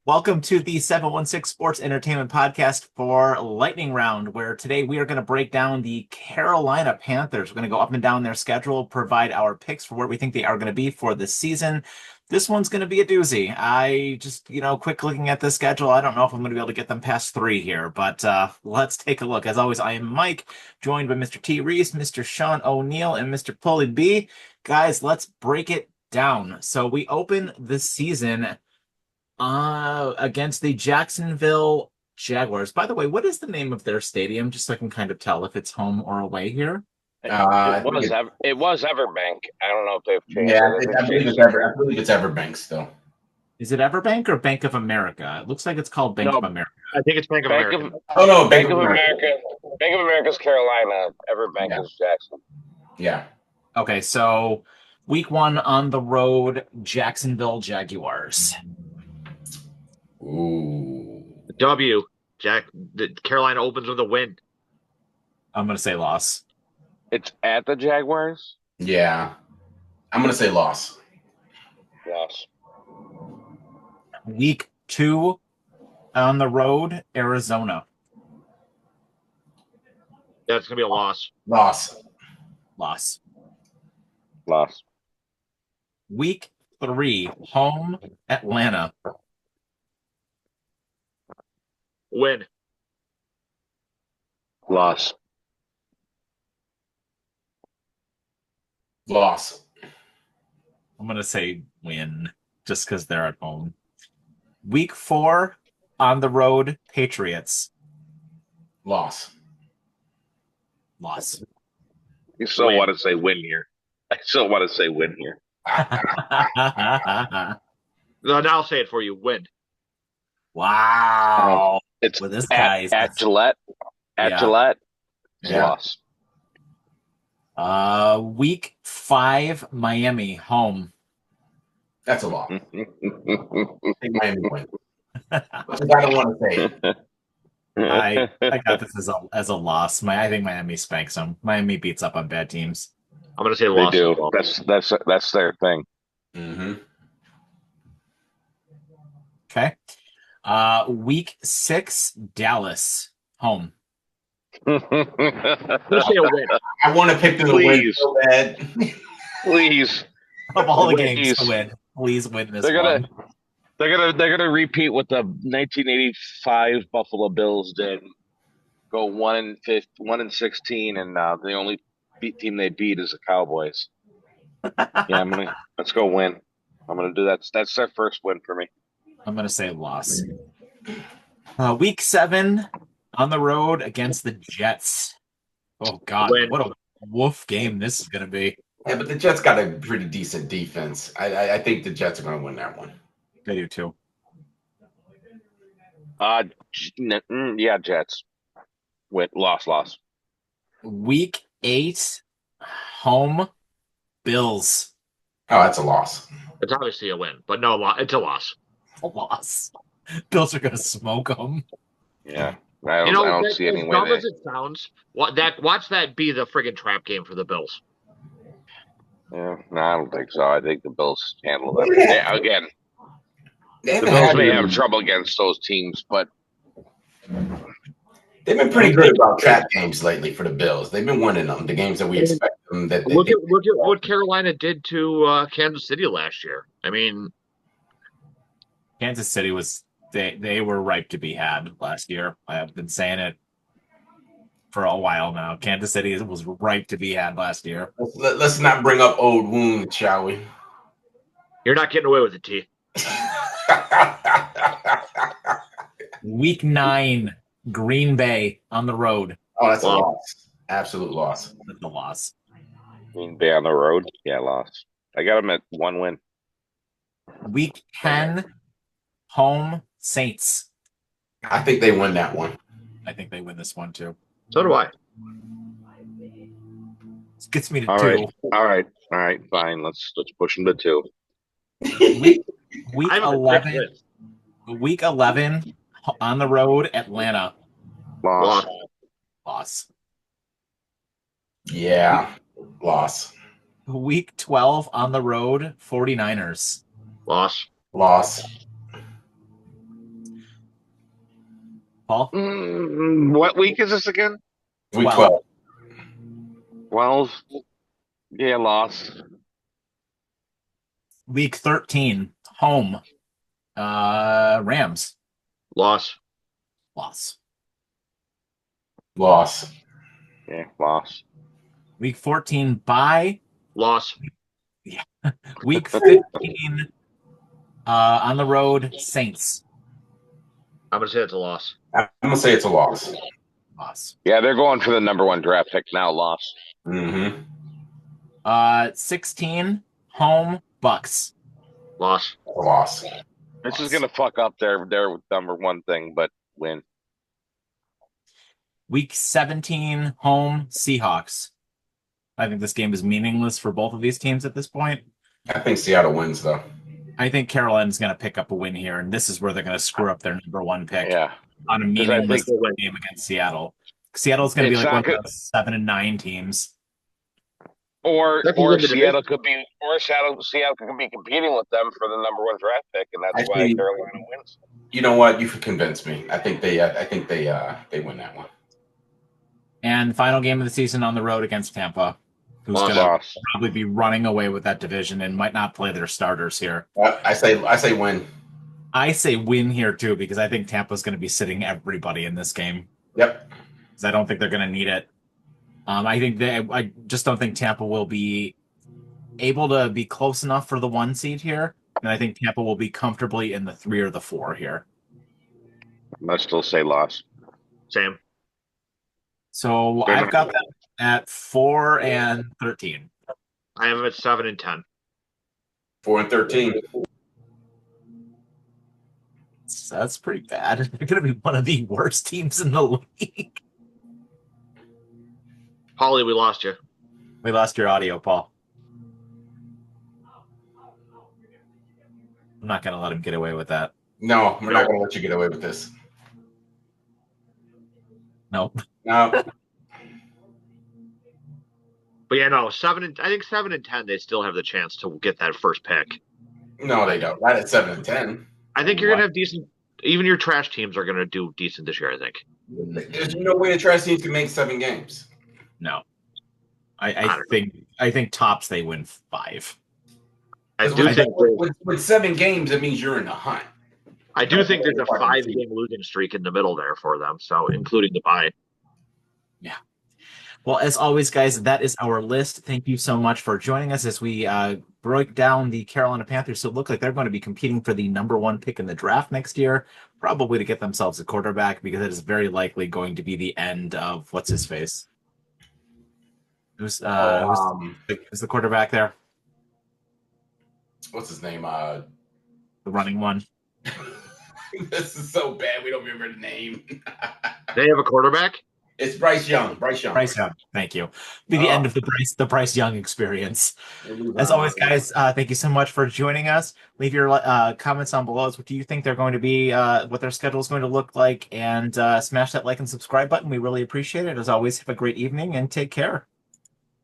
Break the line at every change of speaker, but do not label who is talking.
Welcome to the 716 Sports Entertainment Podcast for Lightning Round, where today we are going to break down the Carolina Panthers. We're going to go up and down their schedule, provide our picks for where we think they are going to be for this season. This one's going to be a doozy. I just, quick looking at the schedule, I don't know if I'm going to be able to get them past three here, but let's take a look. As always, I am Mike, joined by Mr. T. Reese, Mr. Sean O'Neill, and Mr. Pulley B. Guys, let's break it down. So we open the season against the Jacksonville Jaguars. By the way, what is the name of their stadium? Just so I can kind of tell if it's home or away here.
It,
I think
it was Everbank. I don't know if they've changed
yeah,
it.
I believe it's I believe it's Everbank still.
Is it Everbank or Bank of America? It looks like it's called Bank of
No,
America.
I think it's Bank of
Bank
America.
of
Oh no,
Bank of America. Bank of America's Carolina. Everbank
Yeah.
is Jackson.
Yeah.
Okay, so week one on the road, Jacksonville Jaguars.
Ooh.
W. Jack. The Carolina opens with a win.
I'm going to say loss.
It's at the Jaguars.
Yeah. I'm gonna say loss.
Yes.
Week two on the road, Arizona.
That's gonna be a loss.
Loss.
Loss.
Loss.
Week three, home, Atlanta.
Win.
Loss.
Loss.
I'm going to say win just because they're at home. Week four on the road, Patriots.
Loss.
Loss.
You still
Win.
want to say win here? I still want to say win here.
No, now I'll say it for you. Win.
Wow.
It's
With this guy.
at Gillette. At
Yeah.
Gillette.
Yeah.
Loss.
Week five, Miami, home.
That's a loss. I think Miami win. I don't want to say it.
I got this as a loss. I think Miami spanks them. Miami beats up on bad teams.
I'm gonna say
They
loss.
do.
As well.
That's their thing.
Mm-hmm.
Okay. Week six, Dallas, home.
I'm gonna say a win.
I want to pick them to win
Please.
so bad.
Please.
Of all the
Please.
games to win, please win this
They're gonna
one.
they're gonna repeat what the 1985 Buffalo Bills did. Go 1-16, and the only team they beat is the Cowboys. Yeah, let's go win. I'm gonna do that. That's their first win for me.
I'm going to say loss. Week seven on the road against the Jets. Oh, God.
Win.
What a woof game this is going to be.
Yeah, but the Jets got a pretty decent defense. I think the Jets are going to win that one.
They do too.
Yeah, Jets. Loss.
Week eight, home, Bills.
Oh, that's a loss.
It's obviously a win, but no, it's a loss.
A loss. Bills are going to smoke them.
Yeah, I don't see any
as
way.
dumb as it sounds, watch that be the friggin' trap game for the Bills.
Yeah, no, I don't think so. I think the Bills handle them.
Yeah.
Again,
They
the
haven't
Bills
had
may
any-
have trouble against those teams, but
They've been pretty good about trap games lately for the Bills. They've been winning them, the games that we expect them.
Look at what Carolina did to Kansas City last year. I mean,
Kansas City they were ripe to be had last year. I've been saying it for a while now. Kansas City was ripe to be had last year.
Let's not bring up old wounds, shall we?
you're not getting away with it, T.
Week nine, Green Bay on the road.
Oh, that's a
Wow.
loss. Absolute loss.
That's a loss.
Green Bay on the road, yeah, loss. I got them at one win.
Week 10, home, Saints.
I think they win that one.
I think they win this one too.
So do I.
This gets me to
All
two.
right, fine. Let's push them to two.
Week
I'm a
11. Week 11 on the road, Atlanta.
Loss.
Loss.
Yeah, loss.
Week 12 on the road, 49ers.
Loss.
Loss.
Paul?
What week is this again?
Week
12.
12. Yeah, loss.
Week 13, home. Rams.
Loss.
Loss.
Loss.
Yeah, loss.
Week 14, bye.
Loss.
Week 15, on the road, Saints.
I'm gonna say it's a loss.
I'm gonna say it's a loss.
Loss.
Yeah, they're going for the number 1 draft pick now. Loss.
Mm-hmm.
16, home, Bucks.
Loss.
A loss.
This is gonna fuck up their number 1 thing, but win.
Week 17, home, Seahawks. I think this game is meaningless for both of these teams at this point.
I think Seattle wins though.
I think Carolina's going to pick up a win here, and this is where they're going to screw up their number 1 pick
Yeah,
on a
'cause I
meaningless
think
game against Seattle. Seattle's going to be
it's
like
not
one
good.
of those 7-9 teams.
Or
That can win the
Seattle could be, or Seattle could be competing with them for the number 1 draft pick, and that's why
Actually,
Carolina wins.
you know what? You could convince me. I think they win that one.
And final game of the season on the road against Tampa, who's going to
Loss.
probably be running away with that division and might not play their starters here.
I say win.
I say win here too, because I think Tampa's going to be sitting everybody in this game.
Yep.
Because I don't think they're going to need it. I just don't think Tampa will be able to be close enough for the 1 seed here. And I think Tampa will be comfortably in the 3 or the 4 here.
I still say loss.
Sam.
So I've got them at 4 and 13.
I have them at 7 and 10.
4 and 13.
So that's pretty bad. They're going to be one of the worst teams in the league.
Holly, we lost you.
We lost your audio, Paul. I'm not going to let him get away with that.
No, we're not going to let you get away with this.
Nope.
No.
But yeah, no, I think 7 and 10, they still have the chance to get that first pick.
No, they don't. Not at 7 and 10.
I think you're gonna have decent. Even your trash teams are gonna do decent this year. I think.
There's no way the trash teams can make 7 games.
No. I think tops they win 5.
I do think
with 7 games, that means you're in the hunt.
I do think there's a 5-game losing streak in the middle there for them, so including the bye.
Yeah. Well, as always, guys, that is our list. Thank you so much for joining us as we break down the Carolina Panthers. So it looks like they're going to be competing for the number 1 pick in the draft next year, probably to get themselves a quarterback, because it is very likely going to be the end of what's his face. Who's the quarterback there?
What's his name?
The running one.
This is so bad. We don't remember the name.
They have a quarterback?
It's Bryce Young. Bryce Young.
Thank you. Be the end of the Bryce Young experience. As always, guys, thank you so much for joining us. Leave your comments down below. What do you think they're going to be, what their schedule is going to look like, and smash that like and subscribe button. We really appreciate it. As always, have a great evening and take care.